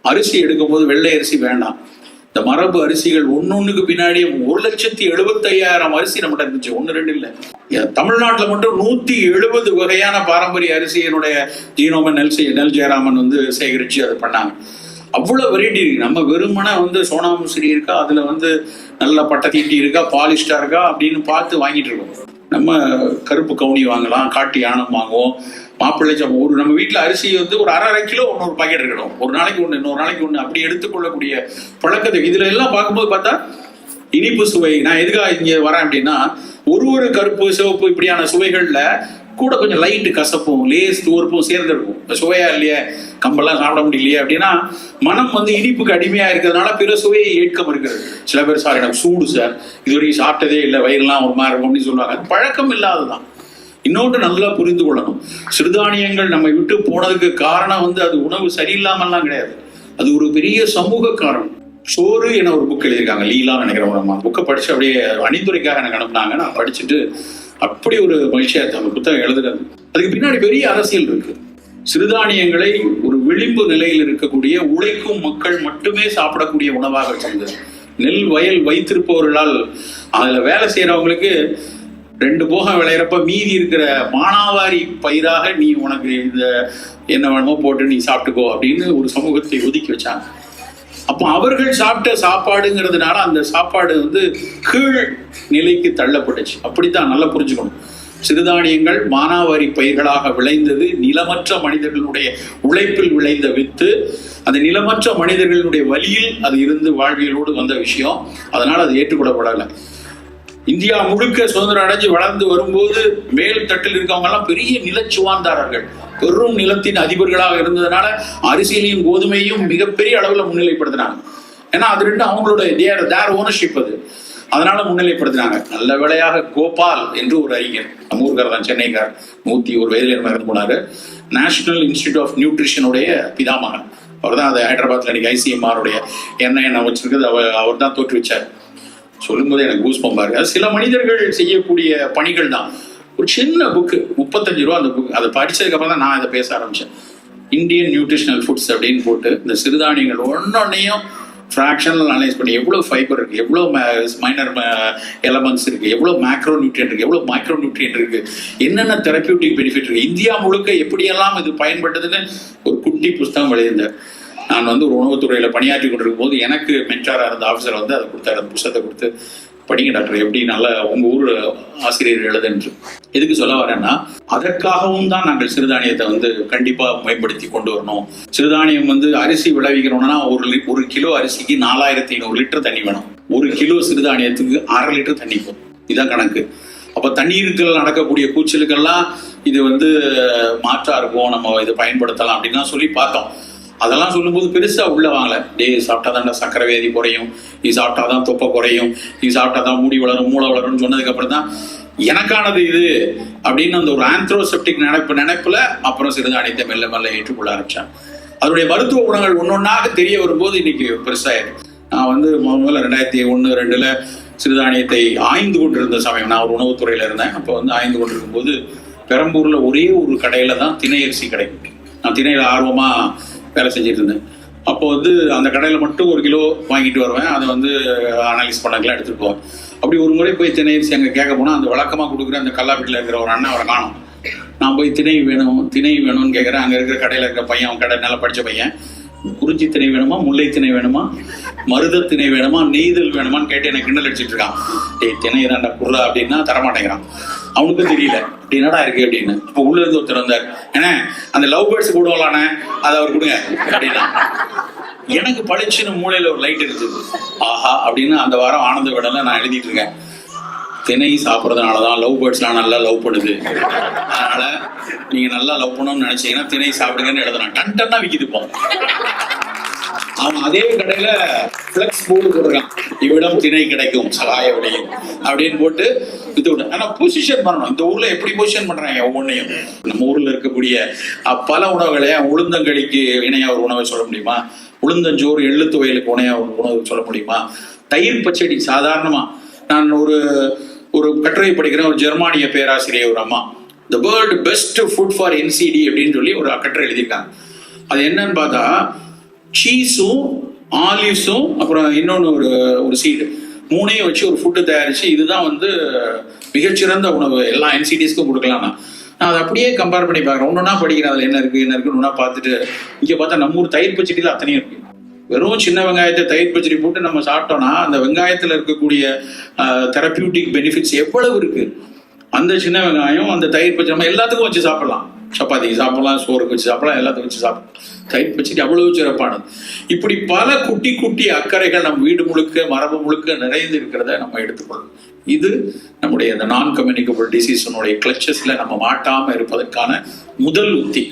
அரிசி எடுக்கும்போது வெள்ளை அரிசி வேண்டாம். இந்த மரபு அரிசிகள் ஒன்னொன்னுக்கு பின்னாடியே 1,75,000 அரிசி நம்மகிட்ட இருந்துச்சு, 1-2 இல்லை. தமிழ்நாட்டில் மட்டும் 170 வகையான பாரம்பரிய அரிசியினுடைய ஜீனோமன் நெல் ஜெயராமன் சேகரிச்சு அதை பண்ணாங்க. அவ்வளவு வெரைட்டி இருக்கு. நம்ம வெறுமனை சோனா மசூரி இருக்கா, அதுல நல்ல பட்டை தீட்டி இருக்கா, பாலிஷ்டா இருக்கா அப்படின்னு பார்த்து வாங்கிட்டு இருக்கோம். நம்ம கருப்பு கவுனி வாங்கலாம், காட்டு யானம் வாங்குவோம், மாப்பிள்ளை ஒரு நம்ம வீட்டில் அரிசி ஒரு 1/2 கிலோ ஒரு பாக்கெட் இருக்கணும். ஒரு நாளைக்கு ஒன்று, இன்னொரு நாளைக்கு ஒன்று, அப்படி எடுத்துக்கொள்ளக்கூடிய பழக்கத்தை இதுல எல்லாம் பார்க்கும்போது பார்த்தா இனிப்பு சுவை. நான் எதுக்காக இங்க வரேன் அப்படின்னா, ஒரு கருப்பு சிவப்பு இப்படியான சுவைகள்ல கூட கொஞ்சம் லைட்டு கசப்பும் லேஸ் தூர்ப்பும் சேர்ந்துருக்கும். சுவையா இல்லையே, கம்பெல்லாம் சாப்பிட முடியலையே அப்படின்னா மனம் இனிப்புக்கு அடிமையா இருக்கிறதுனால பிற சுவையை ஏற்கம் இருக்கிறது. சில பேர் சார் எனக்கு சூடு சார், இது வரைக்கும் சாப்பிட்டதே இல்லை, வயிறுலாம் ஒரு மாதிரி இருக்கும் அப்படின்னு சொல்லுவாங்க. பழக்கம் இல்லாததான். இன்னொன்று நல்லா புரிந்து கொள்ளணும், சிறுதானியங்கள் நம்ம விட்டு போனதுக்கு காரணம் அது உணவு சரியில்லாமல்லாம் கிடையாது. அது ஒரு பெரிய சமூக காரணம். சோறு என ஒரு புக் எழுதியிருக்காங்க, லீலான்னு நினைக்கிறேன். புக்கை படிச்சு அப்படியே அணிந்துரைக்காக எனக்கு அனுப்புனாங்க. நான் படிச்சுட்டு அப்படி ஒரு மகிழ்ச்சியா இருக்கு அந்த புத்தகம் எழுதுறது. அதுக்கு பின்னாடி பெரிய அரசியல் இருக்கு. சிறுதானியங்களை ஒரு விளிம்பு நிலையில் இருக்கக்கூடிய உழைக்கும் மக்கள் மட்டுமே சாப்பிடக்கூடிய உணவாக வச்சிருந்தது. நெல் வயல் வைத்திருப்பவர்களால் அதுல வேலை செய்யறவங்களுக்கு 2 போகம் விளையிறப்ப மீதி இருக்கிற மானாவாரி பயிராக நீ உனக்கு இந்த என்ன வேணுமோ போட்டு நீ சாப்பிட்டுக்கோ அப்படின்னு ஒரு சமூகத்தை ஒதுக்கி வச்சாங்க. அப்போ அவர்கள் சாப்பிட்ட சாப்பாடுங்கிறதுனால அந்த சாப்பாடு கீழ் நிலைக்கு தள்ளப்பட்டுச்சு. அப்படித்தான் நல்லா புரிஞ்சுக்கணும். சிறுதானியங்கள் மானாவாரி பயிர்களாக விளைந்தது, நிலமற்ற மனிதர்களுடைய உழைப்பில் விளைந்த வித்து, அந்த நிலமற்ற மனிதர்களுடைய வழியில் அது இருந்து வாழ்வியலோடு வந்த விஷயம். அதனால அது ஏற்றுக்கொள்ளப்படலை. இந்தியா முழுக்க சுதந்திரம் அடைஞ்சு வளர்ந்து வரும்போது மேல் தட்டில் இருக்கவங்க எல்லாம் பெரிய நிலச்சுவாந்தாரர்கள், பெரும் நிலத்தின் அதிபர்களாக இருந்ததுனால அரிசியிலையும் கோதுமையும் மிகப்பெரிய அளவுல முன்னிலைப்படுத்தினாங்க. ஏன்னா அது ரெண்டு அவங்களோட தேர் ஓனர்ஷிப். அதனால முன்னிலைப்படுத்தினாங்க. நல்ல வேளையாக கோபால் என்று ஒரு அறிஞர், நம்ம ஊருக்கார் தான், சென்னைக்கார், 101 வயதில் இறந்து போனாரு. நேஷனல் இன்ஸ்டிடியூட் ஆஃப் நியூட்ரிஷனுடைய பிதாமகன் அவர் தான். அது ஹைதராபாத்ல இன்னைக்கு ICMR என்ன வச்சிருக்கிறது அவர் தான் தோற்றுவிச்சார். சொல்லும் போது எனக்கு கூஸ் பம்பா இருக்கு. சில மனிதர்கள் செய்யக்கூடிய பணிகள் தான். ஒரு சின்ன புக்கு, 35 ரூபா அந்த புக். அதை படிச்சதுக்கு அப்புறம் தான் நான் இதை பேச ஆரம்பிச்சேன். இந்தியன் நியூட்ரிஷனல் ஃபுட்ஸ் அப்படின்னு போட்டு இந்த சிறுதானியங்கள் ஒன்னொன்னையும் ஃப்ராக்ஷனல் அனலைஸ் பண்ணி எவ்வளோ ஃபைபர் இருக்கு, எவ்வளோ மைனர் எலமெண்ட்ஸ் இருக்கு, எவ்வளோ மேக்ரோ நியூட்ரியன்ட் இருக்கு, எவ்வளோ மைக்ரோ நியூட்ரியன்ட் இருக்கு, என்னென்ன தெரப்பியூட்டிக் பெனிஃபிட் இருக்கு, இந்தியா முழுக்க எப்படியெல்லாம் இது பயன்பட்டதுன்னு ஒரு குட்டி புஸ்தகம் எழுதியிருந்தேன். நான் ஒரு உணவுத்துறையில் பணியாற்றி கொண்டிருக்கும் போது எனக்கு மென்டாராக இருந்த ஆஃபீஸர் அதை கொடுத்தாரு. அந்த புத்தகத்தை கொடுத்து படிங்க டாக்டர், எப்படி நல்லா உங்கள் ஊர் ஆசிரியர் எழுதுன்று. எதுக்கு சொல்ல வரேன்னா, அதற்காகவும் தான் நாங்கள் சிறுதானியத்தை கண்டிப்பாக மேம்படுத்தி கொண்டு வரணும். சிறுதானியம் அரிசி விளைவிக்கிறோம்னா ஒரு கிலோ அரிசிக்கு 4500 லிட்டர் தண்ணி வேணும். 1 கிலோ சிறுதானியத்துக்கு 1/2 லிட்டர் தண்ணி போதும். இதுதான் கணக்கு. அப்போ தண்ணீருக்குள் நடக்கக்கூடிய கூச்சலுக்கெல்லாம் இது மாற்றா இருக்கும், நம்ம இதை பயன்படுத்தலாம் அப்படின்லாம் சொல்லி பார்த்தோம். அதெல்லாம் சொல்லும்போது பெருசா உள்ள வாங்கல. சாப்பிட்டாதான் சக்கரை வியாதி குறையும், நீ சாப்பிட்டாதான் தொப்பை குறையும், நீ சாப்பிட்டாதான் மூடி வளரும், மூளை வளரும்னு சொன்னதுக்கு அப்புறம் தான் எனக்கானது இது அப்படின்னு அந்த ஒரு ஆந்த்ரோசெப்டிக் நினைப்புல அப்புறம் சிறுதானியத்தை மெல்ல மெல்ல ஏற்றுக்கொள்ள ஆரம்பிச்சேன். அதனுடைய மருத்துவ குணங்கள் ஒன்னொன்னாக தெரிய வரும்போது இன்னைக்கு பெருசாயிருக்கு. நான் முதல்ல 2001-2 சிறுதானியத்தை ஆய்ந்து கொண்டிருந்த சமயம், நான் ஒரு உணவுத்துறையில இருந்தேன். அப்போ ஆய்ந்து கொண்டிருக்கும் போது பெரம்பூர்ல ஒரே ஒரு கடையில தான் திணை அரிசி கிடைக்கும். நான் திணையில ஆர்வமா வேலை செஞ்சுட்டு இருந்தேன். அப்போ அந்த கடையில் மட்டும் 1 கிலோ வாங்கிட்டு வருவேன். அதை அனலைஸ் பண்ணக்கெல்லாம் எடுத்துகிட்டு போவேன். அப்படி ஒரு முறை போய் திணை அரிசி அங்கே கேட்க போனால் அந்த வழக்கமாக கொடுக்குற அந்த கல்லாப்பீட்டில் இருக்கிற ஒரு அண்ணன் அவரை காணும். நான் போய் திணை வேணும்னு கேட்குறேன். அங்கே இருக்கிற கடையில் இருக்கிற பையன், அவன் கடை நல்லா படித்த பையன், குறிஞ்சி திணை வேணுமா, முல்லை திணை வேணுமா, மருத திணை வேணுமா, நெய்தல் வேணுமான்னு கேட்டு எனக்கு கிண்டல் அடிச்சிட்டு இருக்கான். திணை தாண்டா குர்ரா அப்படின்னா தரமாட்டேங்கிறான். அவனுக்கும் தெரியல என்னடா இருக்கு அப்படின்னு. அப்போ உள்ள இருந்து ஒருத்தர் வந்தார், ஏன்னா அந்த லவ் பேர்ட்ஸ் போடுவாளானே அதை அவர் கொடுங்க அப்படின்னா. எனக்கு பளிச்சுன்னு மூளையில ஒரு லைட் இருக்குது. ஆஹா அப்படின்னு அந்த வாரம் ஆனந்த விடல நான் எழுதிட்டு இருக்கேன். திணை சாப்பிட்றதுனாலதான் லவ் பேர்ட்ஸ்லாம் நல்லா லவ் பண்ணுது, அதனால நீங்க நல்லா லவ் பண்ணணும்னு நினைச்சீங்கன்னா திணை சாப்பிடுங்கன்னு எழுதுனான். டன்டன்னா விக்கிதுப்போம். அவன் அதே கடையில பிளக்ஸ் போர்டு போடுறான், இவ்விடம் திணை கிடைக்கும் சகாய விலையும் அப்படின்னு போட்டு வித்து விட்டு. ஆனா பொசிஷன் பண்ணணும். இந்த ஊர்ல எப்படி பொசிஷன் பண்றாங்க ஒவ்வொன்றையும். நம்ம ஊர்ல இருக்கக்கூடிய பல உணவுகளை உளுந்தங்களிக்கு இணையா ஒரு உணவை சொல்ல முடியுமா? உளுந்தஞ்சோறு எள்ளு துவையலுக்கு இணையா ஒரு உணவு சொல்ல முடியுமா? தயிர் பச்சடி சாதாரணமா, நான் ஒரு கட்டுரை படிக்கிறேன். ஒரு ஜெர்மானிய பேராசிரியர் ஒரு அம்மா the world best food for NCD அப்படின்னு சொல்லி ஒரு கட்டுரை எழுதியிருக்காங்க. அது என்னன்னு பார்த்தா சீஸும் ஆலிவ்ஸும் அப்புறம் இன்னொன்று ஒரு சீடு மூணையும் வச்சு ஒரு ஃபுட்டு தயாரிச்சு இதுதான் வந்து மிகச்சிறந்த உணவு எல்லா என்சிடிஸ்க்கும் கொடுக்கலாம்னா நான் அதை அப்படியே கம்பேர் பண்ணி பார்க்குறேன். ஒன்றுனா படிக்கிறேன் அதில் என்ன இருக்குன்னு ஒன்றா பார்த்துட்டு இங்கே பார்த்தா நம்ம ஊர் தயிர் பச்சடியில் அத்தனையும் இருக்கு. வெறும் சின்ன வெங்காயத்தை தயிர் பச்சடி போட்டு நம்ம சாப்பிட்டோம்னா அந்த வெங்காயத்தில் இருக்கக்கூடிய தெரப்பியூட்டிக் பெனிஃபிட்ஸ் எவ்வளவு இருக்கு. அந்த சின்ன வெங்காயம் அந்த தயிர் பச்சடி நம்ம எல்லாத்துக்கும் வச்சு சாப்பிடலாம். சப்பாத்திக்கு சாப்பிடலாம், சோறுக்கு வச்சு சாப்பிடலாம், எல்லாத்துக்கும் வச்சு சாப்பிடலாம். தயிர் பச்சடி அவ்வளவு சிறப்பானது. இப்படி பல குட்டி குட்டி அக்கறைகள் நம் வீடு முழுக்க மரபு முழுக்க நிறைந்து இருக்கிறத நம்ம எடுத்துக்கொள்ளணும். இது நம்முடைய இந்த நான் கம்யூனிகபிள் டிசீஸனுடைய கிளச்சஸ்ல நம்ம மாட்டாம இருப்பதற்கான முதல் உத்தி.